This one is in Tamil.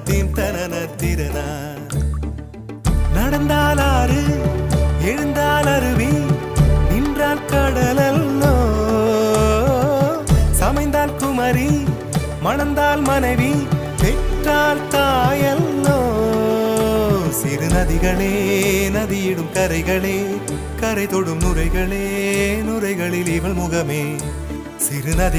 தீம் தனன திறனா. நடந்தால் ஆறு எழுந்தால் அருவி நின்றால் கடலல்லோ, சமைந்தால் குமரி மணந்தால் மனைவி பெற்றால் தாயல்லோ. சிறு நதிகளே நதியிடும் கரைகளே கரை தொடும் நுரைகளே நுரைகளில் இவள் முகமே. சிறு நதி